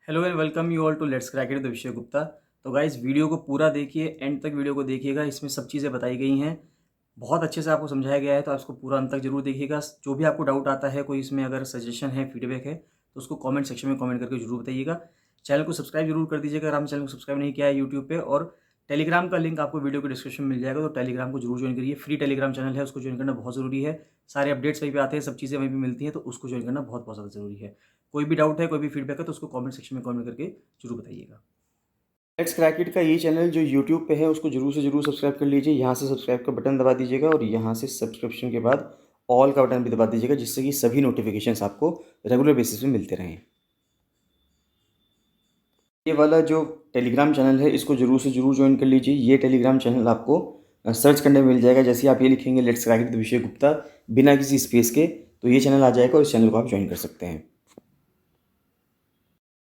Hello and welcome you all to let's crack it the विषय गुप्ता। तो guys video को पूरा देखिए, एंड तक वीडियो को देखिएगा। इसमें सब चीज़ें बताई गई हैं, बहुत अच्छे से आपको समझाया गया है, तो आप इसको पूरा अंत तक जरूर देखिएगा। जो भी आपको डाउट आता है, कोई इसमें अगर सजेशन है, फीडबैक है, तो उसको कमेंट सेक्शन में कमेंट करके जरूर बताइएगा। चैनल को सब्सक्राइब जरूर कर दीजिएगा अगर आपने चैनल को सब्सक्राइब नहीं किया है यूट्यूब पे। और टेलीग्राम का लिंक आपको वीडियो के डिस्क्रिप्शन में मिल जाएगा, तो टेलीग्राम को जरूर ज्वाइन करिए। फ्री टेलीग्राम चैनल है, उसको ज्वाइन करना बहुत ज़रूरी है। सारे अपडेट्स वहीं पे आते हैं, सब चीज़ें वहीं पे मिलती हैं, तो उसको ज्वाइन करना बहुत बहुत ज़्यादा ज़रूरी है। कोई भी डाउट है, कोई भी फीडबैक है, तो उसको कमेंट सेक्शन में कमेंट करके जरूर बताइएगा। लेट्स क्रैक इट का ये चैनल जो यूट्यूब पे है, उसको जरूर से जरूर सब्सक्राइब कर लीजिए। यहाँ से सब्सक्राइब का बटन दबा दीजिएगा और यहाँ से सब्सक्रिप्शन के बाद ऑल का बटन भी दबा दीजिएगा, जिससे कि सभी नोटिफिकेशंस आपको रेगुलर बेसिस पे मिलते रहें। ये वाला जो टेलीग्राम चैनल है, इसको जरूर से जरूर ज्वाइन कर लीजिए। ये टेलीग्राम चैनल आपको सर्च करने में मिल जाएगा। जैसे ही आप ये लिखेंगे लेट्स क्रैक इट द विषय गुप्ता बिना किसी स्पेस के, तो ये चैनल आ जाएगा और इस चैनल को आप ज्वाइन कर सकते हैं।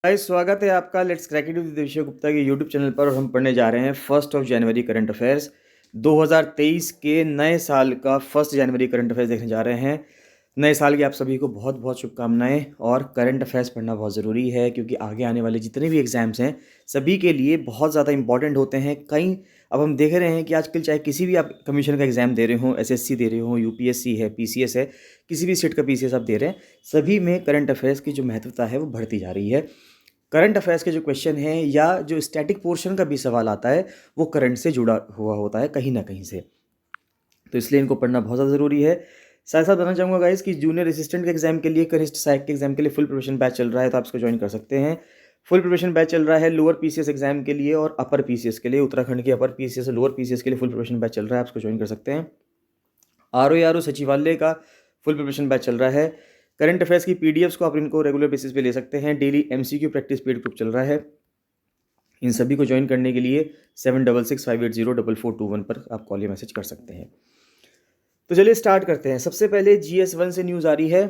गाइस, स्वागत है आपका लेट्स क्रैक इट विद विषय गुप्ता के यूट्यूब चैनल पर। और हम पढ़ने जा रहे हैं 1 जनवरी करंट अफेयर्स 2023 के नए साल का 1 जनवरी करंट अफेयर्स देखने जा रहे हैं। नए साल की आप सभी को बहुत बहुत शुभकामनाएं। और करंट अफेयर्स पढ़ना बहुत ज़रूरी है, क्योंकि आगे आने वाले जितने भी एग्ज़ाम्स हैं सभी के लिए बहुत ज़्यादा इंपॉर्टेंट होते हैं। कई अब हम देख रहे हैं कि आजकल चाहे किसी भी आप कमीशन का एग्ज़ाम दे रहे हो, एसएससी दे रहे हो, यूपीएससी है, पीसीएस है, किसी भी स्टेट का पीसीएस आप दे रहे हैं, सभी में करंट अफेयर्स की जो महत्वता है वो बढ़ती जा रही है। करंट अफेयर्स के जो क्वेश्चन हैं या जो स्टैटिक पोर्शन का भी सवाल आता है, वो करंट से जुड़ा हुआ होता है कहीं ना कहीं से, तो इसलिए इनको पढ़ना बहुत ज़्यादा ज़रूरी है। साथ साथ बताना चाहूँगा गाइस कि जूनियर असिस्टेंट के एग्जाम के लिए, कनिष्ठ सहायक के एग्जाम के लिए फुल प्रिपरेशन बैच चल रहा है, तो आप इसको ज्वाइन कर सकते हैं। फुल प्रिपरेशन बैच चल रहा है लोअर पीसीएस एग्जाम के लिए और अपर पीसीएस के लिए। उत्तराखंड के अपर पीसीएस और लोअर पीसीएस के लिए फुल प्रिपरेशन बैच चल रहा है, आप इसको ज्वाइन कर सकते हैं। आरओ सचिवालय का फुल प्रिपरेशन बैच चल रहा है। करंट अफेयर्स की पीडीएफ्स को आप इनको रेगुलर बेसिस पे ले सकते हैं। Daily MCQ practice paid group चल रहा है। इन सभी को ज्वाइन करने के लिए 7665804421 पर आप कॉल या मैसेज कर सकते हैं। तो चलिए स्टार्ट करते हैं। सबसे पहले GS1 से न्यूज़ आ रही है,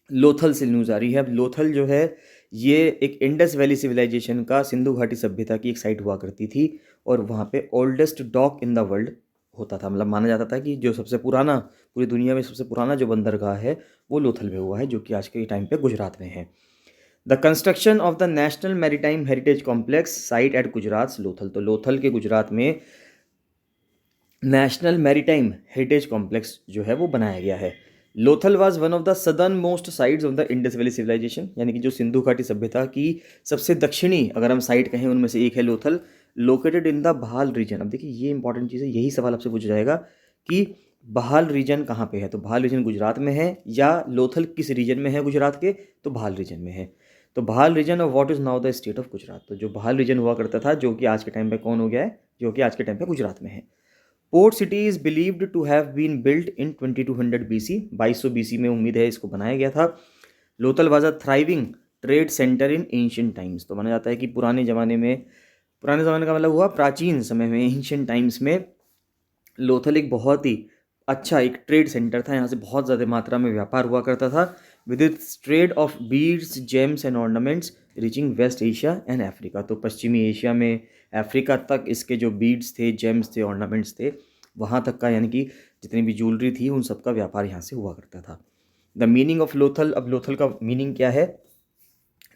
लोथल से न्यूज़ आ रही है। अब लोथल जो है ये एक इंडस वैली सिविलाइजेशन का, सिंधु घाटी सभ्यता की एक साइट हुआ करती थी, और वहाँ पे oldest dock in the world होता था। मतलब माना जाता था कि जो सबसे पुराना, पूरी दुनिया में सबसे पुराना जो बंदरगाह है वो लोथल में हुआ है, जो कि आज के टाइम पे गुजरात में है। The construction of the national maritime heritage complex site at Gujarat Lothal. तो लोथल के गुजरात में नेशनल मैरीटाइम हेरिटेज कॉम्प्लेक्स जो है वो बनाया गया है। Lothal was one of the southernmost sites of the Indus valley civilisation, यानी कि जो सिंधु घाटी सभ्यता की सबसे दक्षिणी अगर हम साइट कहें उनमें से एक है लोथल, लोकेटेड इन द बहाल रीजन। अब देखिए ये इंपॉर्टेंट चीज़ है, यही सवाल आपसे पूछा जाएगा कि बहाल रीजन कहाँ पे है। तो बहाल रीजन गुजरात में है, या लोथल किस रीजन में है गुजरात के, तो बहाल रीजन में है। तो Bhal region of what is now the state of Gujarat. तो जो बहाल रीजन हुआ करता था, जो कि आज के टाइम पे कौन हो गया है, जो कि आज के टाइम पे गुजरात में है। Port city is believed to have been built in 2200 BC, 2200 BC में उम्मीद है इसको बनाया गया था। Lothal was a thriving trade centre in ancient times. तो माना जाता है कि पुराने ज़माने का मतलब हुआ प्राचीन समय में, एंशिएंट टाइम्स में लोथल एक बहुत ही अच्छा एक ट्रेड सेंटर था। यहाँ से बहुत ज़्यादा मात्रा में व्यापार हुआ करता था, with its trade of beads, gems and ornaments reaching West Asia and Africa. तो पश्चिमी एशिया में, अफ्रीका तक इसके जो बीड्स थे, जेम्स थे, ऑर्नामेंट्स थे, वहाँ तक का, यानी कि जितनी भी ज्वेलरी थी उन सब का व्यापार यहाँ से हुआ करता था। The meaning of Lothal. अब लोथल का मीनिंग क्या है,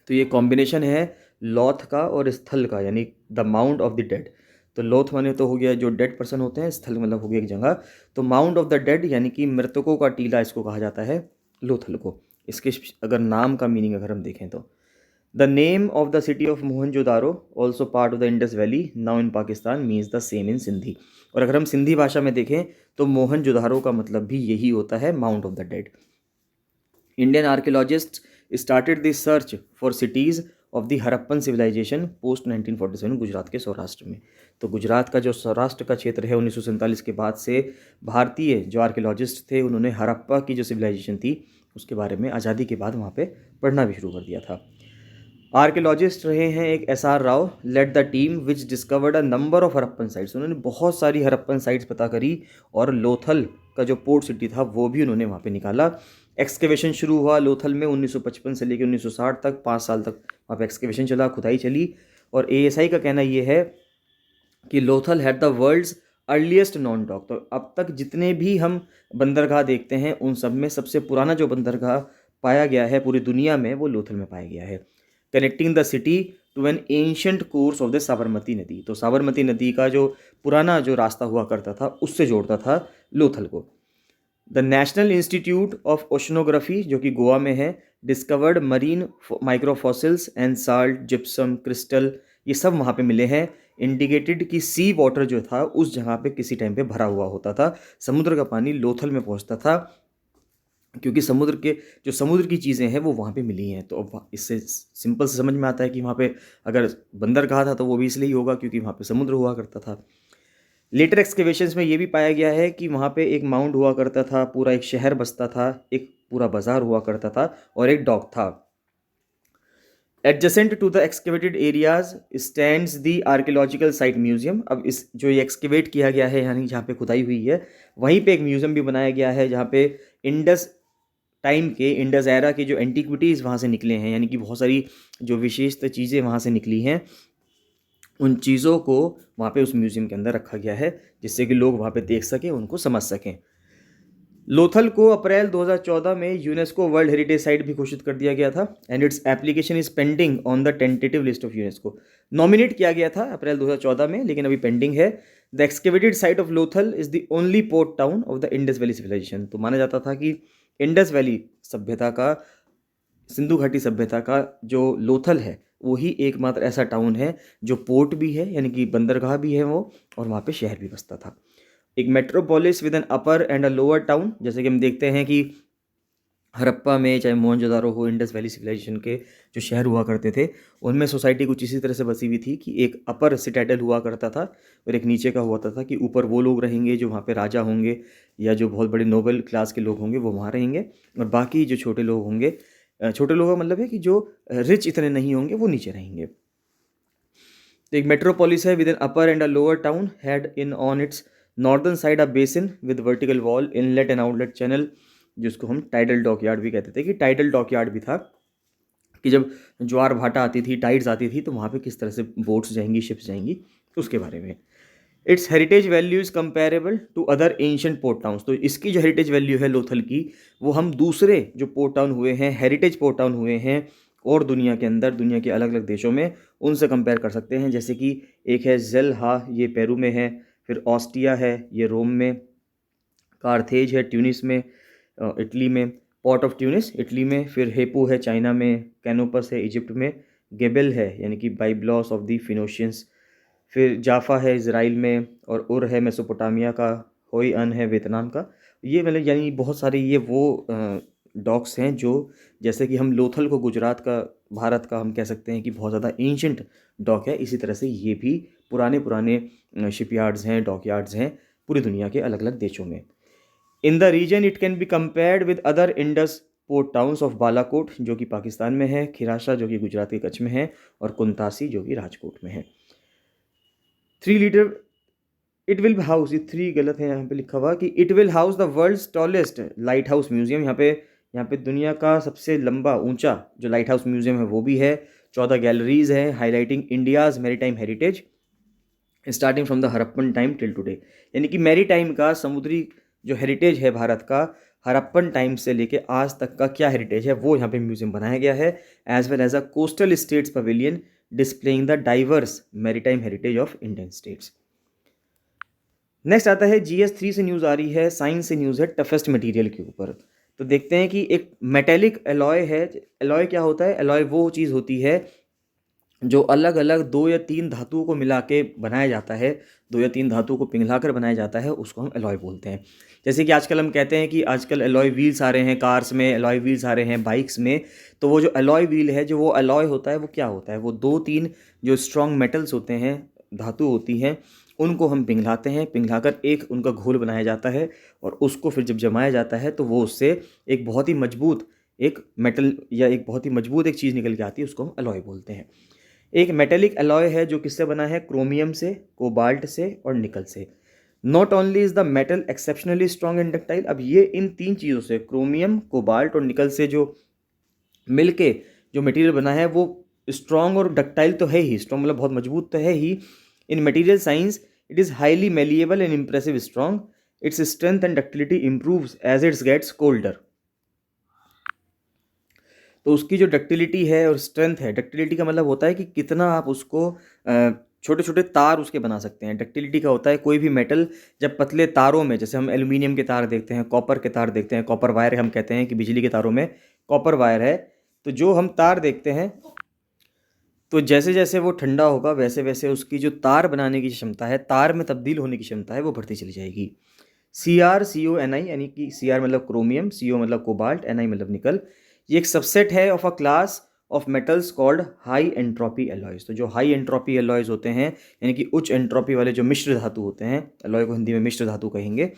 तो ये कॉम्बिनेशन है लॉथ का और स्थल का, यानी the mount of the dead. तो लोथ माने तो हो गया जो डेड पर्सन होते हैं, स्थल मतलब हो गया एक जगह। तो माउंट ऑफ द डेड यानी कि मृतकों का टीला, इसको कहा जाता है लोथल को। इसके अगर नाम का मीनिंग अगर हम देखें तो the name of the city of Mohenjodaro also part of the Indus valley now in Pakistan means the same in Sindhi. और अगर हम सिंधी भाषा में देखें तो मोहनजोदारो का मतलब भी यही होता है, mount of the dead. Indian archaeologist started the search for cities of the Harappan civilisation post 1947 Gujarat के सौराष्ट्र में। तो गुजरात का जो सौराष्ट्र का क्षेत्र है, 1947 के बाद से भारतीय जो आर्कियोलॉजिस्ट थे उन्होंने हड़प्पा की जो सिविलाइजेशन थी उसके बारे में आज़ादी के बाद वहाँ पे पढ़ना भी शुरू कर दिया था। आर्कियोलॉजिस्ट रहे हैं एक SR Rao, led the team which discovered a number of Harappan sites. उन्होंने बहुत सारी हड़प्पन साइट्स पता करी, और लोथल का जो पोर्ट सिटी था वो भी उन्होंने वहाँ पे निकाला। एक्सकेवेशन शुरू हुआ लोथल में 1955 से लेकर 1960 तक, 5 साल तक वहाँ पे एक्सकेवेशन चला, खुदाई चली। और ASI का कहना ये है कि Lothal had the world's earliest known dock. तो अब तक जितने भी हम बंदरगाह देखते हैं उन सब में सबसे पुराना जो बंदरगाह पाया गया है पूरी दुनिया में, वो लोथल में पाया गया है। Connecting the city to an ancient course of the Sabarmati नदी। तो साबरमती नदी का जो पुराना जो रास्ता हुआ करता था उससे जोड़ता था लोथल को। The national institute of oceanography जो कि गोवा में है, discovered marine microfossils and salt gypsum crystal, ये सब वहाँ पे मिले हैं। इंडिकेटेड कि सी वाटर जो था उस जगह पे किसी टाइम पे भरा हुआ होता था, समुद्र का पानी लोथल में पहुँचता था, क्योंकि समुद्र की चीज़ें हैं वो वहाँ पे मिली हैं। तो अब इससे सिंपल से समझ में आता है कि वहाँ पे अगर बंदर कहा था तो वो भी इसलिए ही होगा क्योंकि वहाँ पे समुद्र हुआ करता था। लेटर एक्सकेवेशंस में ये भी पाया गया है कि वहाँ पे एक माउंट हुआ करता था, पूरा एक शहर बसता था, एक पूरा बाजार हुआ करता था और एक डॉक था। Adjacent to the excavated areas stands the archaeological site museum. अब इस जो ये एक्सकेवेट किया गया है यानी जहाँ पे खुदाई हुई है वहीं पे एक म्यूजियम भी बनाया गया है जहाँ पे इंडस टाइम के, इंडस एरा के जो एंटीक्विटीज़ वहाँ से निकले हैं, यानी कि बहुत सारी जो विशेषता चीज़ें वहाँ से निकली हैं, उन चीज़ों को वहाँ पे उस म्यूज़ियम के अंदर रखा गया है जिससे कि लोग वहाँ पे देख सकें, उनको समझ सकें। लोथल को अप्रैल 2014 में यूनेस्को वर्ल्ड हेरिटेज साइट भी घोषित कर दिया गया था and its application is pending on the tentative list of UNESCO. Nominate किया गया था अप्रैल 2014 में लेकिन अभी पेंडिंग है। The excavated site of Lothal is the only port town of the Indus valley civilisation. तो माना जाता था कि इंडस वैली सभ्यता का, सिंधु घाटी सभ्यता का जो लोथल है वही एकमात्र ऐसा टाउन है जो पोर्ट भी है, यानी कि बंदरगाह भी है वो, और वहाँ पे शहर भी बसता था। एक metropolis with an upper and a lower town, जैसे कि हम देखते हैं कि हड़प्पा में चाहे मोहनजोदारो हो, इंडस वैली सिविलाइजेशन के जो शहर हुआ करते थे उनमें सोसाइटी कुछ इसी तरह से बसी हुई थी कि एक अपर सिटाडेल हुआ करता था और एक नीचे का हुआ था कि ऊपर वो लोग रहेंगे जो वहाँ पे राजा होंगे या जो बहुत बड़े नोबल क्लास के लोग होंगे वो वहाँ रहेंगे, और बाकी जो छोटे लोग होंगे, छोटे लोगों का मतलब है कि जो रिच इतने नहीं होंगे वो नीचे रहेंगे। तो एक मेट्रोपोलिस है with an upper and a lower town, had in on it's northern side a basin with vertical wall, inlet and outlet channel, जिसको हम टाइडल डॉकयार्ड भी कहते थे, कि टाइडल डॉकयार्ड भी था कि जब ज्वार भाटा आती थी, टाइड्स आती थी, तो वहाँ पे किस तरह से बोट्स जाएंगी, शिप्स जाएंगी, उसके बारे में। Its heritage value is comparable to other ancient port towns. तो इसकी जो हेरिटेज वैल्यू है लोथल की, वो हम दूसरे जो पोर्ट टाउन हुए हैं, हेरिटेज पोर्ट टाउन हुए हैं और दुनिया के अंदर, दुनिया के अलग अलग देशों में, उनसे कंपेयर कर सकते हैं। जैसे कि एक है जेलहा, ये पेरू में है, फिर ऑस्टिया है, ये रोम में, कार्थेज है ट्यूनिस में, इटली में, पोर्ट ऑफ ट्यूनिस इटली में, फिर हेपू है चाइना में, कैनोपस है इजिप्ट में, गेबेल है यानी कि बाइब्लॉस ऑफ द फिनोशियंस, फिर जाफा है इज़राइल में, और उर है मेसोपोटामिया का, होई अन है वियतनाम का। ये मतलब यानी बहुत सारे ये वो डॉक्स हैं जो, जैसे कि हम लोथल को गुजरात का, भारत का हम कह सकते हैं कि बहुत ज़्यादा एंशंट डॉक है, इसी तरह से ये भी पुराने पुराने शिपयार्ड्स हैं, डॉकयार्ड्स हैं पूरी दुनिया के अलग अलग देशों में। In the region it can be compared with other Indus port towns of Balakot जो कि पाकिस्तान में है, खिराशा जो कि गुजरात के कच्छ में है, और कुंतासी जो कि राजकोट में है। 3 लीटर इट विल हाउस, ये 3 गलत है यहाँ पे लिखा हुआ कि it will house the world's tallest lighthouse museum. यहाँ पे दुनिया का सबसे लंबा ऊंचा जो लाइट हाउस म्यूजियम है वो भी है। 14 गैलरीज हैं highlighting India's maritime heritage starting from the Harappan time till today. यानी कि मैरीटाइम का, समुद्री जो हेरिटेज है भारत का, हड़प्पन टाइम से लेके आज तक का क्या हेरिटेज है वो यहाँ पे म्यूजियम बनाया गया है, as well as a coastal states pavilion displaying the diverse maritime heritage of Indian states. Next आता है GS3 से न्यूज़ आ रही है, साइंस से न्यूज़ है टफेस्ट मटेरियल के ऊपर। तो देखते हैं कि एक मेटेलिक एलॉय है। एलॉय क्या होता है? एलॉय वो चीज़ होती है जो अलग अलग 2 या 3 धातुओं को मिला के बनाया जाता है, 2 या 3 धातुओं को पिघला कर बनाया जाता है, उसको हम एलॉय बोलते हैं। जैसे कि आजकल हम कहते हैं कि आजकल एलॉय व्हील्स आ रहे हैं कार्स में, एलॉय व्हील्स आ रहे हैं बाइक्स में। तो वो जो एलॉय व्हील है, जो वो एलॉय होता है, वो क्या होता है? वो 2-3 जो स्ट्रॉन्ग मेटल्स होते हैं, धातु होती हैं, उनको हम पिघलाते हैं, पिघलाकर एक उनका घोल बनाया जाता है, और उसको फिर जब जमाया जाता है तो वो उससे एक बहुत ही मजबूत एक मेटल या एक बहुत ही मजबूत एक चीज़ निकल के आती है, उसको हम एलॉय बोलते हैं। एक मेटेलिक एलॉय है जो किससे बना है? क्रोमियम से, कोबाल्ट से और निकल से। Not only is the metal exceptionally strong and ductile, अब ये इन 3 चीज़ों से, क्रोमियम, कोबाल्ट और निकल से जो मिलके जो मटेरियल बना है वो स्ट्रॉन्ग और डक्टाइल तो है ही, स्ट्रॉन्ग मतलब बहुत मजबूत तो है ही। In material science it is highly malleable and impressive strong, its strength and ductility improves as its gets colder. तो उसकी जो डक्टिलिटी है और स्ट्रेंथ है, डक्टिलिटी का मतलब होता है कि कितना आप उसको छोटे छोटे तार उसके बना सकते हैं। डक्टिलिटी का होता है कोई भी मेटल जब पतले तारों में, जैसे हम एल्यूमिनियम के तार देखते हैं, कॉपर के तार देखते हैं, कॉपर वायर हम कहते हैं कि बिजली के तारों में कॉपर वायर है, तो जो हम तार देखते हैं, तो जैसे जैसे वो ठंडा होगा वैसे वैसे उसकी जो तार बनाने की क्षमता है, तार में तब्दील होने की क्षमता है, वो बढ़ती चली जाएगी। CrCoNi, यानी कि Cr मतलब क्रोमियम, Co मतलब कोबाल्ट, Ni मतलब निकल, ये एक सबसेट है of a class of metals called high entropy alloys. तो जो हाई एंट्रोपी एलॉयज होते हैं, यानी कि उच्च एंट्रोपी वाले जो मिश्र धातु होते हैं, एलॉय को हिंदी में मिश्र धातु कहेंगे,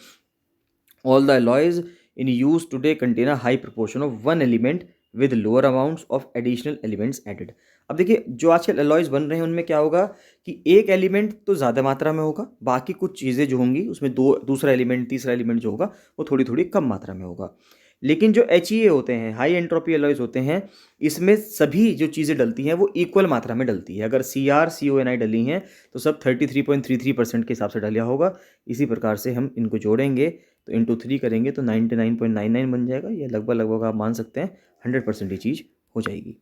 all the alloys in use today contain a high proportion of one element with lower amounts of additional elements added। अब देखिए जो आजकल अलॉयज बन रहे हैं उनमें क्या होगा कि एक एलिमेंट तो ज़्यादा मात्रा में होगा, बाकी कुछ चीज़ें जो होंगी उसमें दूसरा एलिमेंट तीसरा एलिमेंट जो होगा वो थोड़ी थोड़ी कम मात्रा में होगा। लेकिन जो HEA होते हैं, हाई एंट्रोपी अलॉयज होते हैं, इसमें सभी जो चीज़ें डलती हैं वो इक्वल मात्रा में डलती है। अगर CrCoNi डली हैं तो सब 33.33% के हिसाब से डलिया होगा। इसी प्रकार से हम इनको जोड़ेंगे तो इंटू 3 करेंगे तो 99.99 बन जाएगा। ये लगभग लगभग आप मान सकते हैं 100% ये चीज़ हो जाएगी।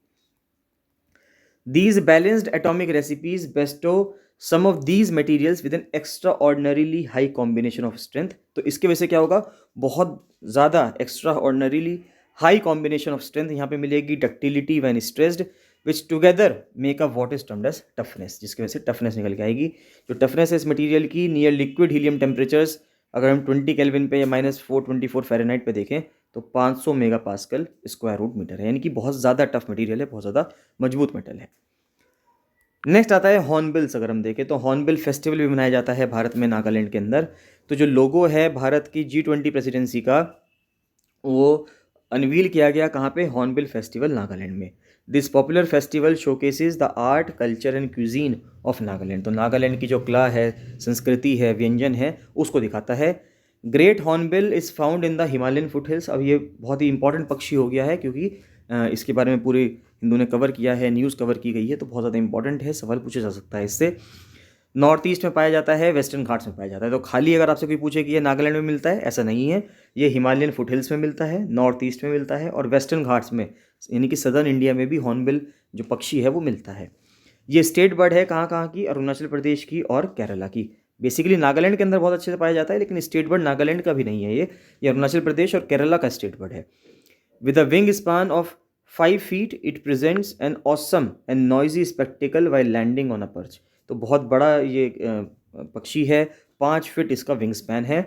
These balanced atomic recipes bestow some of these materials with an extraordinarily high combination of strength। तो इसके वजह से क्या होगा, बहुत ज़्यादा extraordinarily high combination of strength यहाँ पे मिलेगी, ductility when stressed, which together make up what is termed as toughness, जिसकी वजह से toughness निकल के आएगी। जो toughness है इस मटेरियल की नियर लिक्विड हीलियम टेम्परेचर्स, अगर हम 20 केल्विन पे या -424 फ़ारेनहाइट पे देखें तो 500 mega pascal square root metre है, यानी कि बहुत ज़्यादा टफ मटेरियल है, बहुत ज़्यादा मजबूत मेटल है। नेक्स्ट आता है हॉर्नबिल्स। अगर हम देखें तो हॉर्नबिल फेस्टिवल भी मनाया जाता है भारत में, नागालैंड के अंदर। तो जो लोगो है भारत की G20 प्रेसिडेंसी का, वो अनवील किया गया कहाँ पे, हॉर्नबिल फेस्टिवल नागालैंड में। This popular festival showcases the art, culture and cuisine of Nagaland. तो नागालैंड की जो कला है, संस्कृति है, व्यंजन है, उसको दिखाता है। Great hornbill is found in the Himalayan foothills. अब ये बहुत ही इंपॉर्टेंट पक्षी हो गया है क्योंकि इसके बारे में पूरे हिंदू ने कवर किया है, न्यूज़ कवर की गई है, तो बहुत ज़्यादा इंपॉर्टेंट है, सवाल पूछा जा सकता है इससे। नॉर्थ ईस्ट में पाया जाता है, वेस्टर्न घाट्स में पाया जाता है। तो खाली अगर आपसे कोई पूछे कि ये नागालैंड में मिलता है, ऐसा नहीं है। ये हिमालयन फुटहिल्स में मिलता है, नॉर्थ ईस्ट में मिलता है, और वेस्टर्न घाट्स में, यानी कि सदर्न इंडिया में भी हॉर्नबिल जो पक्षी है वो मिलता है। ये स्टेट बर्ड है कहाँ कहाँ की, अरुणाचल प्रदेश की और केरला की। बेसिकली नागालैंड के अंदर बहुत अच्छे से पाया जाता है, लेकिन स्टेट बर्ड नागालैंड का भी नहीं है, ये अरुणाचल प्रदेश और केरला का स्टेट बर्ड है। With a wing span of 5 feet, it presents an awesome and noisy spectacle while landing on a perch. तो बहुत बड़ा ये पक्षी है, 5 फीट इसका विंग स्पैन है।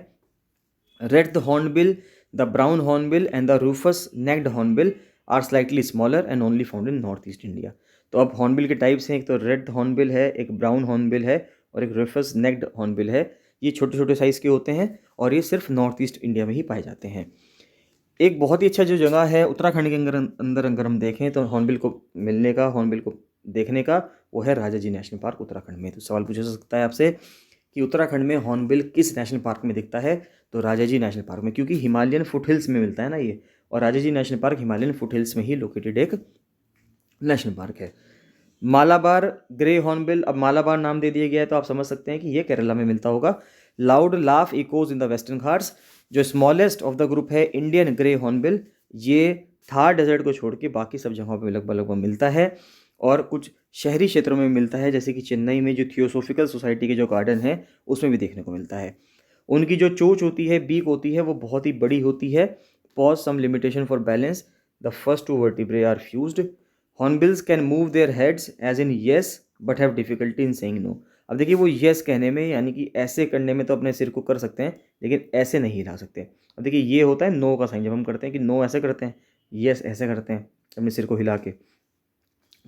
Red hornbill, the brown hornbill and the rufous necked hornbill are slightly smaller and only found in North East India. तो अब हॉर्नबिल के टाइप्स हैं, एक तो रेड हॉर्नबिल है, एक ब्राउन हॉर्नबिल है, और एक रूफस नेक्ड हॉर्नबिल है। ये छोटे छोटे साइज़ के होते हैं और ये सिर्फ नॉर्थ ईस्ट इंडिया में ही पाए जाते हैं। एक बहुत ही अच्छा जो जगह है उत्तराखंड के अंदर अगर हम देखें तो हॉर्नबिल को मिलने का, हॉर्नबिल को देखने का, वो है राजाजी नेशनल पार्क उत्तराखंड में। तो सवाल पूछा जा सकता है आपसे कि उत्तराखंड में हॉर्नबिल किस नेशनल पार्क में दिखता है, तो राजाजी नेशनल पार्क में, क्योंकि हिमालयन फुटहिल्स में मिलता है ना ये, और Rajaji national park Himalayan foothills में ही लोकेटेड एक नेशनल पार्क है। मालाबार ग्रे हॉर्नबिल, अब मालाबार नाम दे दिया गया है तो आप समझ सकते हैं कि ये केरला में मिलता होगा। Loud laugh echoes in the western Ghats. जो स्मॉलेस्ट ऑफ द ग्रुप है इंडियन ग्रे हॉर्नबिल, ये थार डेजर्ट को छोड़ के बाकी सब जगहों पे लगभग लगभग मिलता है, और कुछ शहरी क्षेत्रों में मिलता है, जैसे कि चेन्नई में जो थियोसोफिकल सोसाइटी के जो गार्डन है उसमें भी देखने को मिलता है। उनकी जो चोंच होती है, बीक होती है, वो बहुत ही बड़ी होती है। Poses some limitation for balance, the first two vertebrae are fused. Hornbills can move their heads as in yes but have difficulty in saying no. अब देखिए वो येस कहने में, यानी कि ऐसे करने में तो अपने सिर को कर सकते हैं, लेकिन ऐसे नहीं हिला सकते। अब देखिए ये होता है नो का साइन, जब हम करते हैं कि नो ऐसे करते हैं, येस ऐसे करते हैं अपने सिर को हिला के,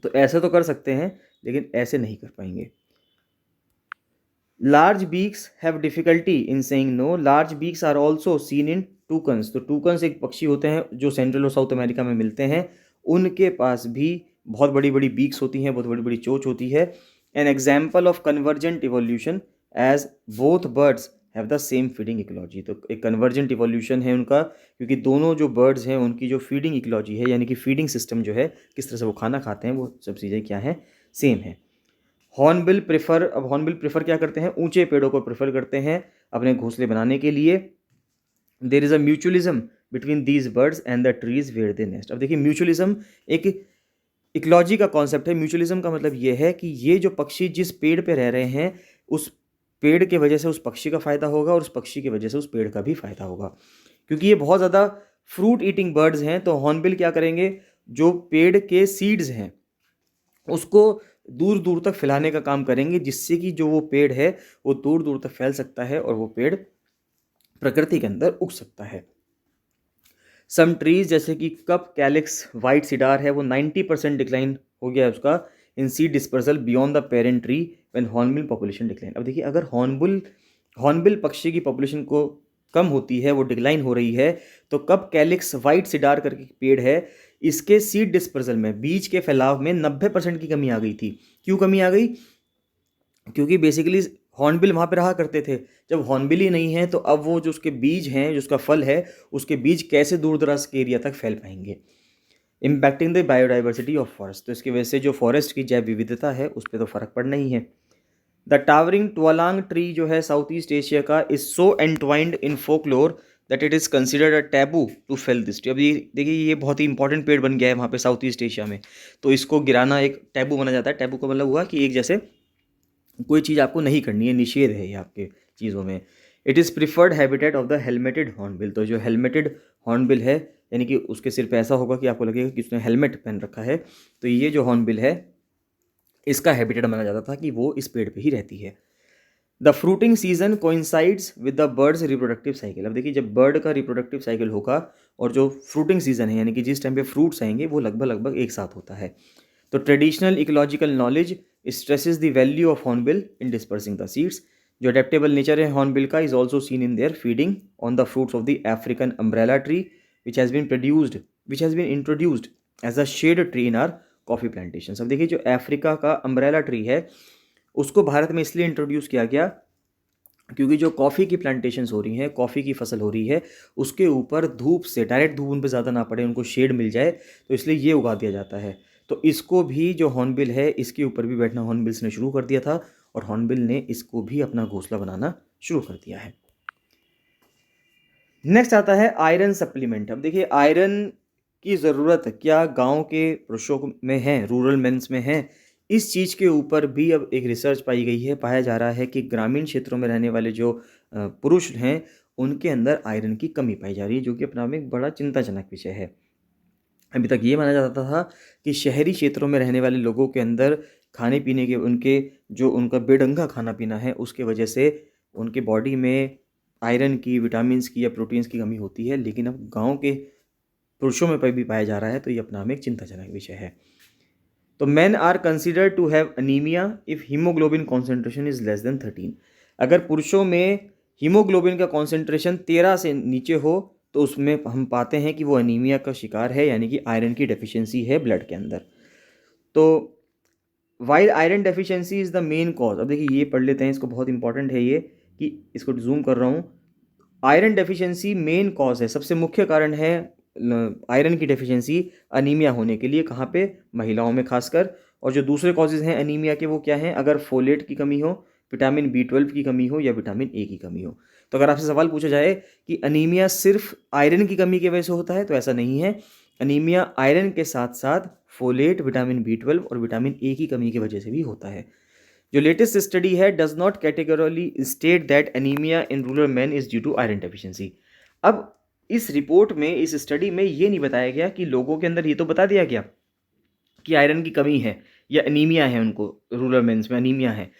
तो ऐसे तो कर सकते हैं लेकिन ऐसे नहीं कर पाएंगे। Large beaks have difficulty in saying no. Large beaks are also seen in toucans. तो टूकन्स एक पक्षी होते हैं जो सेंट्रल और साउथ अमेरिका में मिलते हैं, उनके पास भी बहुत बड़ी बड़ी बीक्स होती हैं, बहुत बड़ी बड़ी चोंच होती है। An example of convergent evolution as both birds have the same feeding ecology. तो एक कन्वर्जेंट इवोल्यूशन है उनका, क्योंकि दोनों जो बर्ड्स हैं उनकी जो फीडिंग इकोलॉजी है, यानी कि फीडिंग सिस्टम जो है, किस तरह से वो खाना खाते हैं, वो सब चीज़ें क्या है, सेम है। हॉर्नबिल प्रेफर, अब हॉर्नबिल प्रेफर क्या करते हैं, ऊंचे पेड़ों को प्रेफर करते हैं अपने घोंसले बनाने के लिए। There is a mutualism between these birds and the trees where they nest. अब देखिए म्यूचुअलिज्म एक इकोलॉजी का कॉन्सेप्ट है। म्यूचुअलिज्म का मतलब ये है कि ये जो पक्षी जिस पेड़ पे रह रहे हैं उस पेड़ की वजह से उस पक्षी का फ़ायदा होगा और उस पक्षी की वजह से उस पेड़ का भी फ़ायदा होगा। क्योंकि ये बहुत ज़्यादा फ्रूट ईटिंग बर्ड्स हैं तो हॉर्नबिल क्या करेंगे, जो पेड़ के सीड्स हैं उसको दूर दूर तक फैलाने का काम करेंगे, जिससे कि जो वो पेड़ है वो दूर दूर तक फैल सकता है और वो पेड़ प्रकृति के अंदर उग सकता है। सम ट्रीज जैसे कि कप कैलिक्स वाइट सीडार है, वो 90% डिक्लाइन हो गया है उसका in seed dispersal beyond the parent tree when hornbill population decline. अब देखिए अगर हॉर्नबिल पक्षी की पॉपुलेशन को कम होती है, वो डिक्लाइन हो रही है, तो कप कैलिक्स वाइट सीडार करके पेड़ है, इसके सीड डिस्पर्सल में बीज के फैलाव में 90% की कमी आ गई थी। क्यों कमी आ गई? क्योंकि बेसिकली हॉर्नबिल वहाँ पे रहा करते थे। जब हॉर्नबिल ही नहीं है तो अब वो जो उसके बीज हैं, जो उसका फल है, उसके बीज कैसे दूर दराज के एरिया तक फैल पाएंगे। Impacting the biodiversity of forest, तो इसकी वजह से जो फॉरेस्ट की जैव विविधता है उस पर तो फर्क पड़ना ही है। द टावरिंग टुआलांग ट्री जो है साउथ ईस्ट एशिया का is so entwined in folklore that it is considered a taboo to fell this tree. अब ये देखिए ये बहुत ही इंपॉर्टेंट पेड़ बन गया है वहाँ पे साउथ ईस्ट एशिया में, तो इसको गिराना एक टैबू माना जाता है। टैबू का मतलब हुआ कि एक जैसे कोई चीज़ आपको नहीं करनी है, निषेध है ये आपके चीज़ों में। It is preferred habitat of the helmeted hornbill, तो जो हेलमेटेड हॉर्नबिल है यानी कि उसके सिर पे ऐसा होगा कि आपको लगेगा कि उसने हेलमेट पहन रखा है, तो ये जो हॉर्नबिल है इसका हैबिटेट माना जाता था कि वो इस पेड़ पे ही रहती है। The fruiting season coincides with the birds reproductive cycle. अब देखिए जब बर्ड का रिप्रोडक्टिव साइकिल होगा और जो फ्रूटिंग सीजन है यानी कि जिस टाइम पे फ्रूट्स आएंगे वो लगभग लगभग एक साथ होता है। तो traditional ecological knowledge stresses the value of hornbill in dispersing the seeds. जो अडेप्टेबल नेचर है हॉर्नबिल का is also seen in their feeding on the fruits of the African umbrella tree which has been introduced as a shade tree in our coffee plantation. अब देखिए जो Africa का umbrella tree है उसको भारत में इसलिए इंट्रोड्यूस किया गया क्योंकि जो कॉफ़ी की प्लांटेशंस हो रही हैं, कॉफ़ी की फसल हो रही है, उसके ऊपर धूप से डायरेक्ट धूप उन पर ज़्यादा ना पड़े, उनको शेड मिल जाए, तो इसलिए ये उगा दिया जाता है। तो इसको भी जो हॉर्नबिल है इसके ऊपर भी बैठना हॉर्नबिल्स ने शुरू कर दिया था और हॉर्नबिल ने इसको भी अपना घोंसला बनाना शुरू कर दिया है। नेक्स्ट आता है आयरन सप्लीमेंट। अब देखिए आयरन की ज़रूरत क्या गांव के पुरुषों में है, रूरल मेंस में है, इस चीज़ के ऊपर भी अब एक रिसर्च पाई गई है। पाया जा रहा है कि ग्रामीण क्षेत्रों में रहने वाले जो पुरुष हैं उनके अंदर आयरन की कमी पाई जा रही है, जो कि अपने आप में एक बड़ा चिंताजनक विषय है। अभी तक ये माना जाता था कि शहरी क्षेत्रों में रहने वाले लोगों के अंदर खाने पीने के उनका बेढंगा खाना पीना है उसके वजह से उनके बॉडी में आयरन की, विटामिन्स की या प्रोटीन्स की कमी होती है, लेकिन अब गाँव के पुरुषों में भी पाया जा रहा है, तो ये अपना में एक चिंताजनक विषय है। तो men are considered to have anaemia if haemoglobin concentration is less than 13। अगर पुरुषों में हीमोग्लोबिन का कॉन्सेंट्रेशन 13 से नीचे हो तो उसमें हम पाते हैं कि वो अनीमिया का शिकार है, यानी कि आयरन की डेफिशिएंसी है ब्लड के अंदर। तो while iron deficiency is the main cause. अब देखिए ये पढ़ लेते हैं, इसको बहुत इंपॉर्टेंट है ये, कि इसको जूम कर रहा हूँ। आयरन डेफिशिएंसी मेन कॉज है, सबसे मुख्य कारण है आयरन की डेफिशिएंसी अनीमिया होने के लिए। कहाँ पे? महिलाओं में खासकर। और जो दूसरे कॉजेज़ हैं अनीमिया के वो क्या हैं? अगर फोलेट की कमी हो, विटामिन B12 की कमी हो या विटामिन A की कमी हो। तो अगर आपसे सवाल पूछा जाए कि अनीमिया सिर्फ आयरन की कमी की वजह से होता है, तो ऐसा नहीं है। अनीमिया आयरन के साथ साथ फोलेट, विटामिन B12 और विटामिन A की कमी की वजह से भी होता है। जो लेटेस्ट स्टडी है does not categorically state that anaemia in rural man is due to iron deficiency. अब इस रिपोर्ट में, इस स्टडी में ये नहीं बताया गया कि लोगों के अंदर ये तो बता दिया गया कि आयरन की कमी है या अनीमिया है, उनको रूरल मेंस में अनीमिया है।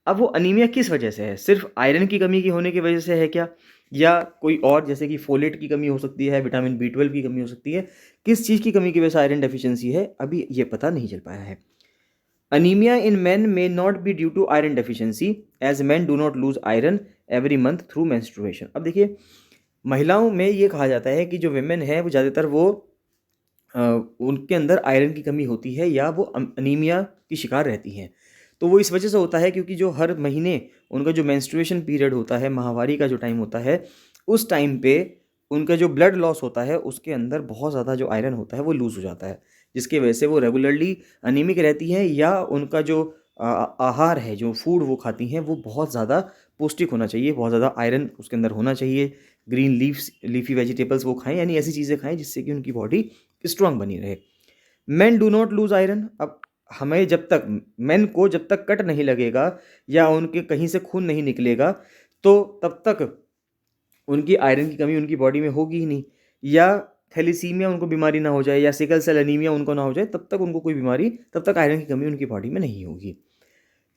अब वो अनीमिया किस वजह से है? सिर्फ आयरन की कमी की होने की वजह से है क्या, या कोई और, जैसे कि फोलेट की कमी हो सकती है, विटामिन B12 की कमी हो सकती है? किस चीज़ की कमी की वजह से आयरन डेफिशिएंसी है, अभी ये पता नहीं चल पाया है। Anemia in men may not be due to iron deficiency as men do not lose iron every month through menstruation। अब देखिए महिलाओं में ये कहा जाता है कि जो विमेन है वो ज़्यादातर उनके अंदर आयरन की कमी होती है या वो अनीमिया की शिकार रहती हैं। तो वो इस वजह से होता है क्योंकि जो हर महीने उनका जो मेंस्ट्रुएशन पीरियड होता है, माहवारी का जो टाइम होता है, उस टाइम पे उनका जो ब्लड लॉस होता है उसके अंदर बहुत ज़्यादा जो आयरन होता है वो लूज़ हो जाता है, जिसकी वजह से वो रेगुलरली अनीमिक रहती हैं, या उनका जो आहार है, जो फूड वो खाती हैं, वो बहुत ज़्यादा पौष्टिक होना चाहिए, बहुत ज़्यादा आयरन उसके अंदर होना चाहिए, ग्रीन लीफी वेजिटेबल्स वो खाएं, यानी ऐसी चीज़ें खाएं जिससे कि उनकी बॉडी स्ट्रांग बनी रहे। Main do not lose iron. अब हमें जब तक मेन को जब तक कट नहीं लगेगा या उनके कहीं से खून नहीं निकलेगा तो तब तक उनकी आयरन की कमी उनकी बॉडी में होगी ही नहीं, या थैलीसीमिया उनको बीमारी ना हो जाए या सिकल सेल एनीमिया उनको ना हो जाए, तब तक उनको कोई बीमारी, तब तक आयरन की कमी उनकी बॉडी में नहीं होगी।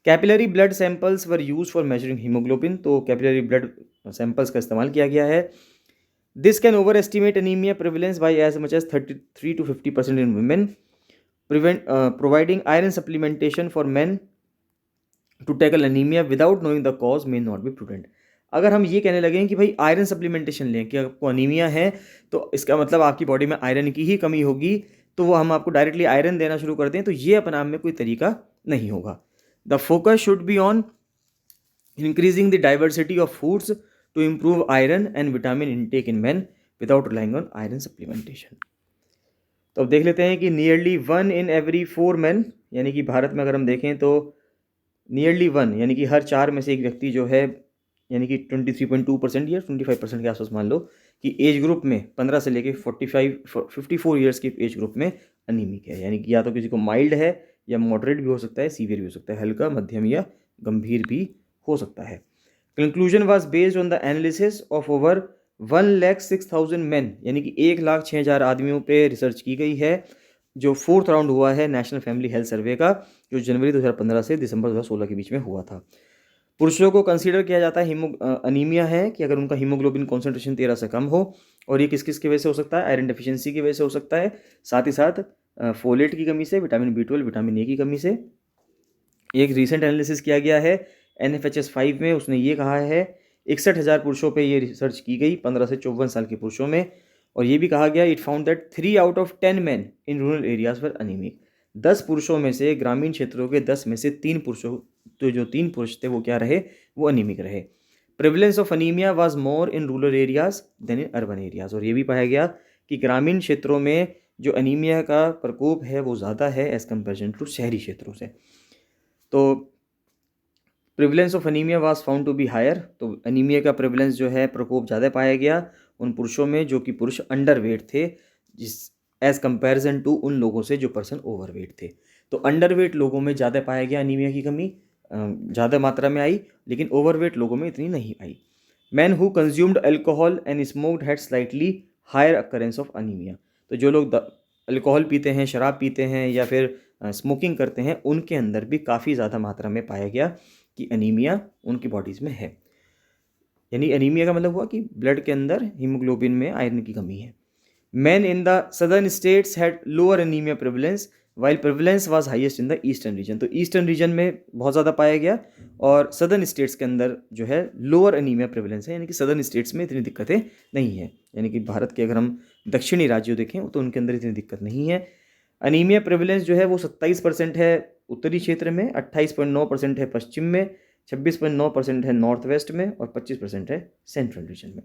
Capillary blood samples were used for measuring haemoglobin. तो कैपिलरी ब्लड सैंपल्स का इस्तेमाल किया गया है। This can overestimate anaemia prevalence by as much as 33 to 50% in women, providing iron supplementation for men to tackle anaemia without knowing the cause may not be prudent. अगर हम ये कहने लगे कि भाई आयरन सप्लीमेंटेशन लें कि आपको अनीमिया है तो इसका मतलब आपकी बॉडी में आयरन की ही कमी होगी, तो वो हम आपको डायरेक्टली आयरन देना शुरू कर दें, तो ये अपने आप में कोई तरीका नहीं होगा। The focus should be on increasing the diversity of foods to improve iron and vitamin intake in men without relying on iron supplementation. तो अब देख लेते हैं कि नियरली 1 in every 4 men, यानी कि भारत में अगर हम देखें तो नियरली 1 यानी कि हर 4 में से एक व्यक्ति जो है, यानी कि 23.2% या 25% के आसपास मान लो कि एज ग्रुप में 15 से लेके 54 ईयर्स के एज ग्रुप में अनीमिक है, यानी कि या तो किसी को माइल्ड है या मॉडरेट भी हो सकता है, सीवियर भी हो सकता है, हल्का, मध्यम या गंभीर भी हो सकता है। Conclusion was based on the analysis of over 1,06,000 man, यानी कि 1,06,000 आदमियों पे रिसर्च की गई है, जो 4th राउंड हुआ है नेशनल फैमिली हेल्थ सर्वे का, जो जनवरी 2015 से दिसंबर 2016 के बीच में हुआ था। पुरुषों को कंसीडर किया जाता है अनीमिया है कि अगर उनका हीमोग्लोबिन कॉन्सेंट्रेशन 13 से कम हो, और ये किस किस की वजह से हो सकता है, आयरन डेफिशिएंसी की वजह से हो सकता है, साथ ही साथ फोलेट की कमी से, विटामिन B12, विटामिन ए की कमी से। एक रिसेंट एनालिसिस किया गया है NFHS 5 में, उसने ये कहा है 61,000 पुरुषों पे ये रिसर्च की गई 15 से 54 साल के पुरुषों में, और ये भी कहा गया it found that 3 out of 10 man in rural areas were anaemic. 10 पुरुषों में से, ग्रामीण क्षेत्रों के 10 में से 3 पुरुषों, तो जो 3 पुरुष थे वो क्या रहे, वो अनीमिक रहे। Prevalence of anaemia was more in rural areas than in urban areas, और ये भी पाया गया कि ग्रामीण क्षेत्रों में जो अनीमिया का प्रकोप है वो ज़्यादा है एज़ कम्पेरिजन टू शहरी क्षेत्रों से। तो prevalence of anaemia was found to be higher, तो अनीमिया का प्रिवलेंस जो है, प्रकोप ज़्यादा पाया गया उन पुरुषों में जो कि पुरुष अंडर वेट थे, जिस एज़ कंपैरिजन टू उन लोगों से जो पर्सन ओवर वेट थे। तो अंडर वेट लोगों में ज़्यादा पाया गया अनीमिया की कमी, ज़्यादा मात्रा में आई, लेकिन ओवरवेट लोगों में इतनी नहीं आई। Man who consumed alcohol and smoked had slightly higher occurrence of anaemia, तो जो लोग अल्कोहल पीते हैं, शराब पीते हैं या फिर स्मोकिंग करते हैं, उनके अंदर भी काफ़ी ज़्यादा मात्रा में पाया गया कि अनीमिया उनकी बॉडीज़ में है। यानी अनीमिया का मतलब हुआ कि ब्लड के अंदर हीमोग्लोबिन में आयरन की कमी है। Men in the southern states had lower anemia prevalence while prevalence was highest in the eastern region। तो ईस्टर्न रीजन में बहुत ज़्यादा पाया गया, और सदर्न स्टेट्स के अंदर जो है लोअर अनीमिया प्रेवलेंस है, यानी कि सदर्न स्टेट्स में इतनी दिक्कतें नहीं है। यानी कि भारत के अगर हम दक्षिणी राज्यों देखें तो उनके अंदर इतनी दिक्कत नहीं है। अनीमिया प्रेवलेंस जो है वो 27% है उत्तरी क्षेत्र में, 28.9% है पश्चिम में, 26.9% है नॉर्थ वेस्ट में, और 25% है सेंट्रल रीजन में।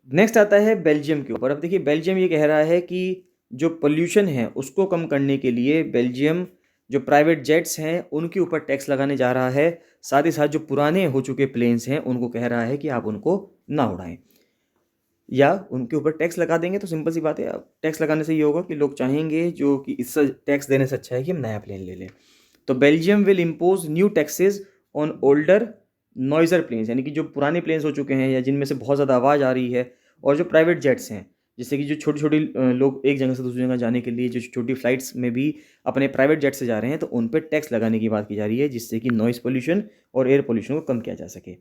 नेक्स्ट आता है बेल्जियम के ऊपर। अब देखिए बेल्जियम ये कह रहा है कि जो पोल्यूशन है उसको कम करने के लिए बेल्जियम जो प्राइवेट जेट्स हैं उनके ऊपर टैक्स लगाने जा रहा है, साथ ही साथ जो पुराने हो चुके प्लेन्स हैं उनको कह रहा है कि आप उनको ना उड़ाएं, या उनके ऊपर टैक्स लगा देंगे। तो सिंपल सी बात है, टैक्स लगाने से ये होगा कि लोग चाहेंगे जो कि इससे टैक्स देने से अच्छा है कि हम नया प्लेन ले लें। तो Belgium will impose new taxes on older noisier planes, यानी कि जो पुराने प्लेन्स हो चुके हैं या जिनमें से बहुत ज़्यादा आवाज़ आ रही है, और जो प्राइवेट जेट्स हैं, जैसे कि जो छोटी छोटी लोग एक जगह से दूसरी जगह जाने के लिए जो छोटी फ्लाइट्स में भी अपने प्राइवेट जेट से जा रहे हैं, तो उन पर टैक्स लगाने की बात की जा रही है, जिससे कि नॉइज़ पोल्यूशन और एयर पोल्यूशन को कम किया जा सके।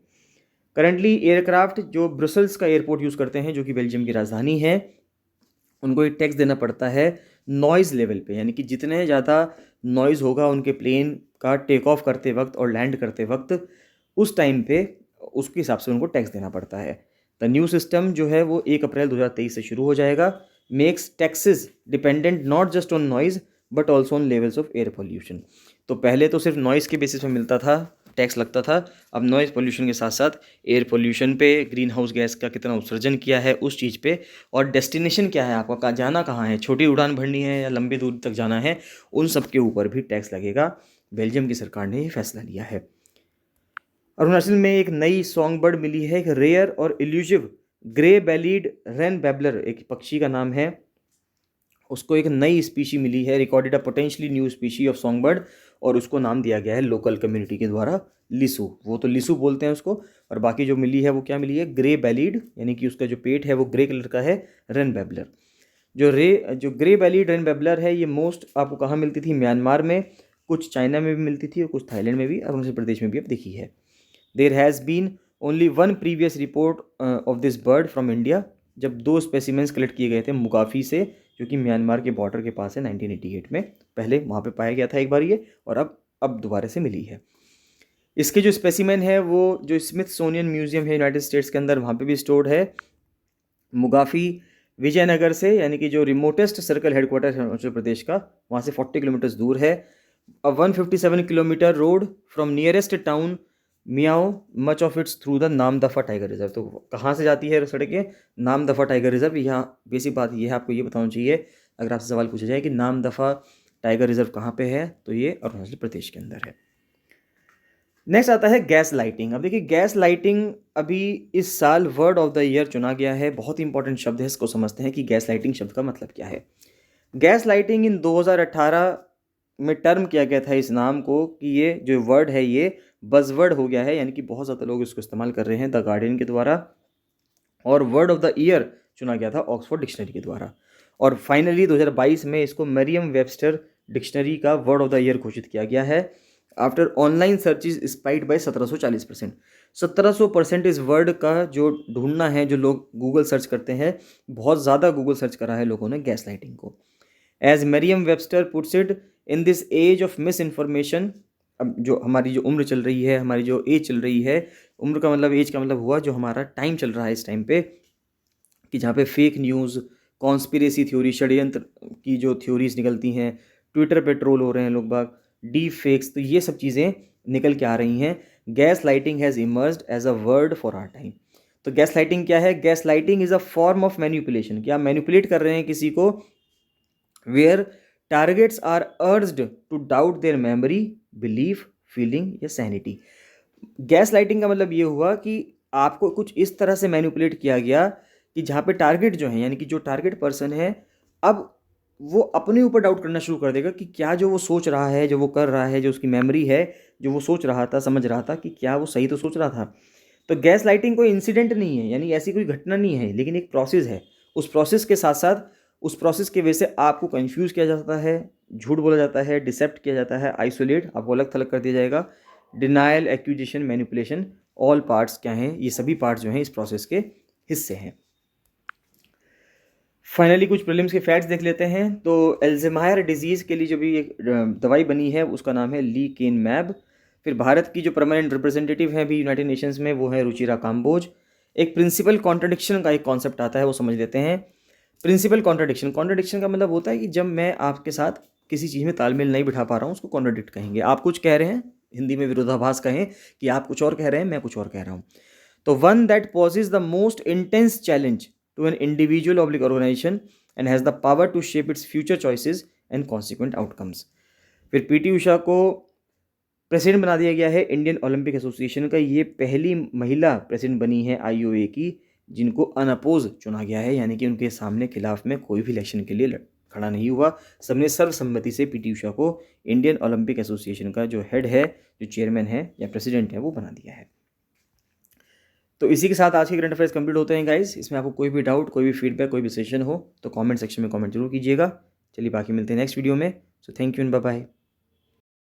करंटली एयरक्राफ्ट जो ब्रसल्स का एयरपोर्ट यूज़ करते हैं, जो कि बेल्जियम की राजधानी है, उनको एक टैक्स देना पड़ता है नॉइज़ लेवल पे, यानी कि जितने ज़्यादा नॉइज़ होगा उनके प्लेन का टेक ऑफ करते वक्त और लैंड करते वक्त, उस टाइम पे उसके हिसाब से उनको टैक्स देना पड़ता है। द न्यू सिस्टम जो है वो 1 अप्रैल 2023 से शुरू हो जाएगा। Makes taxes dependent not just on noise but also on levels of air pollution. तो पहले तो सिर्फ नॉइज़ के बेसिस पे मिलता था, टैक्स लगता था, अब नॉइज़ पोल्यूशन के साथ साथ एयर पोल्यूशन पे, ग्रीन हाउस गैस का कितना उत्सर्जन किया है उस चीज़ पे, और डेस्टिनेशन क्या है, आपका जाना कहाँ है, छोटी उड़ान भरनी है या लंबी दूरी तक जाना है, उन सब के ऊपर भी टैक्स लगेगा। बेल्जियम की सरकार ने ये फैसला लिया है। अरुणाचल में एक नई सॉन्ग बर्ड मिली है, एक रेयर और elusive grey bellied rain babbler, एक पक्षी का नाम है, उसको एक नई स्पीशी मिली है, recorded a potentially new species of song bird, और उसको नाम दिया गया है लोकल कम्युनिटी के द्वारा लिसू, वो तो लिसू बोलते हैं उसको। और बाकी जो मिली है वो क्या मिली है, ग्रे बेलीड, यानी कि उसका जो पेट है वो ग्रे कलर का है, रेन बेबलर। जो ग्रे बेलीड रेन बेबलर है, ये मोस्ट आपको कहाँ मिलती थी, म्यांमार में, कुछ चाइना में भी मिलती थी और कुछ थाईलैंड में भी, अरुणाचल प्रदेश में भी अब देखी है। There has been only one previous report of this bird from India, जब 2 स्पेसिमेंस कलेक्ट किए गए थे मुगाफी से, जो कि म्यांमार के बॉर्डर के पास है, 1988 में पहले वहाँ पे पाया गया था एक बार ये, और अब दोबारा से मिली है। इसके जो स्पेसिमेन है वो जो स्मिथसोनियन म्यूजियम है यूनाइटेड स्टेट्स के अंदर, वहाँ पे भी स्टोर्ड है। मुगाफी विजयनगर से, यानी कि जो रिमोटेस्ट सर्कल हेडक्वार्टर है अरुणाचल प्रदेश का, वहाँ से 40 किलोमीटर्स दूर है। 157 kilometre road from nearest town Miao, much of its through the Namdapha tiger reserve. तो कहाँ से जाती है सड़कें, नामदफा टाइगर रिजर्व। यहाँ बेसिक बात ये है, आपको ये बताना चाहिए अगर आपसे सवाल पूछा जाए कि नामदफा टाइगर रिजर्व कहाँ पे है, तो ये अरुणाचल प्रदेश के अंदर है। नेक्स्ट आता है गैस लाइटिंग। अब देखिए, गैस लाइटिंग अभी इस साल वर्ड ऑफ द ईयर चुना गया है, बहुत इंपॉर्टेंट शब्द है, इसको समझते हैं कि गैस लाइटिंग शब्द का मतलब क्या है। गैस लाइटिंग इन 2018 में टर्म किया गया था इस नाम को, कि ये जो वर्ड है ये बज़वर्ड हो गया है, यानी कि बहुत ज़्यादा लोग इसको इस्तेमाल कर रहे हैं द गार्डियन के द्वारा, और वर्ड ऑफ द ईयर चुना गया था ऑक्सफोर्ड डिक्शनरी के द्वारा। और फाइनली 2022 में इसको मरियम वेबस्टर डिक्शनरी का वर्ड ऑफ द ईयर घोषित किया गया है, after online searches spiked by 1740%। 1700% इस वर्ड का जो ढूंढना है, जो लोग गूगल सर्च करते हैं, बहुत ज़्यादा गूगल सर्च करा है लोगों ने गैस लाइटिंग को। As Merriam Webster puts it, in this age of misinformation, अब जो हमारी जो उम्र चल रही है, हमारी जो एज चल रही है, उम्र का मतलब एज का मतलब हुआ जो हमारा टाइम चल रहा है इस टाइम पे, कि जहाँ पे फेक न्यूज़, कॉन्स्पिरेसी थ्योरी, षड्यंत्र की जो थ्योरीज निकलती हैं, ट्विटर पे ट्रोल हो रहे हैं लोग बाग, डीप फेक्स, तो ये सब चीज़ें निकल के आ रही हैं। Gaslighting has emerged as a word for our time. तो गैस लाइटिंग क्या है, gaslighting is a form of manipulation, कि आप मैनिपुलेट कर रहे हैं किसी को, where targets are urged to doubt their memory, belief, feeling या सैनिटी। गैस लाइटिंग का मतलब ये हुआ कि आपको कुछ इस तरह से मैनिपुलेट किया गया कि जहाँ पे टारगेट जो है, यानी कि जो टारगेट पर्सन है, अब वो अपने ऊपर डाउट करना शुरू कर देगा कि क्या जो वो सोच रहा है, जो वो कर रहा है, जो उसकी मेमोरी है, जो वो सोच रहा था, समझ रहा था, कि क्या वो सही तो सोच रहा था। तो गैस लाइटिंग कोई इंसिडेंट नहीं है, यानी ऐसी कोई घटना नहीं है, लेकिन एक प्रोसेस है। उस प्रोसेस के साथ साथ, उस प्रोसेस की वजह से आपको कंफ्यूज किया जाता है, झूठ बोला जाता है, डिसेप्ट किया जाता है, आइसोलेट, आपको अलग थलग कर दिया जाएगा, denial, accusation, manipulation, all parts क्या हैं, ये सभी पार्ट्स जो हैं इस प्रोसेस के हिस्से हैं। फाइनली कुछ प्रीलिम्स के फैक्ट्स देख लेते हैं। तो एल्ज़ाइमर डिजीज़ के लिए जो भी एक दवाई बनी है उसका नाम है लीकेनमैब। फिर भारत की जो परमानेंट रिप्रेजेंटेटिव है भी यूनाइटेड नेशंस में, वो है रुचिरा काम्बोज। एक प्रिंसिपल कॉन्ट्रडिक्शन का एक कॉन्सेप्ट आता है, वो समझ लेते हैं। प्रिंसिपल कॉन्ट्रडिक्शन, कॉन्ट्रडिक्शन का मतलब होता है कि जब मैं आपके साथ किसी चीज़ में तालमेल नहीं बिठा पा रहा हूँ, उसको कॉन्ट्रडिक्ट कहेंगे। आप कुछ कह रहे हैं, हिंदी में विरोधाभास कहें, कि आप कुछ और कह रहे हैं, मैं कुछ और कह रहा हूँ। तो one that poses the most intense challenge to an individual or organization and has the power to shape its future choices and consequent outcomes। फिर पीटी उषा को प्रेसिडेंट बना दिया गया है इंडियन ओलंपिक एसोसिएशन का। ये पहली महिला प्रेसिडेंट बनी है आईओए की जिनको अनअपोज चुना गया है, यानी कि उनके सामने खिलाफ में कोई भी इलेक्शन के लिए खड़ा नहीं हुआ। सबने सर्वसम्मति से पीटी उषा को इंडियन ओलंपिक एसोसिएशन का जो हेड है, जो चेयरमैन है या प्रेसिडेंट है, वो बना दिया है। तो इसी के साथ आज के करंट अफेयर्स कंप्लीट होते हैं गाइस। इसमें आपको कोई भी डाउट, कोई भी फीडबैक, कोई भी सेशन हो तो कमेंट सेक्शन में कमेंट जरूर कीजिएगा। चलिए बाकी मिलते हैं नेक्स्ट वीडियो में। So thank you and bye bye.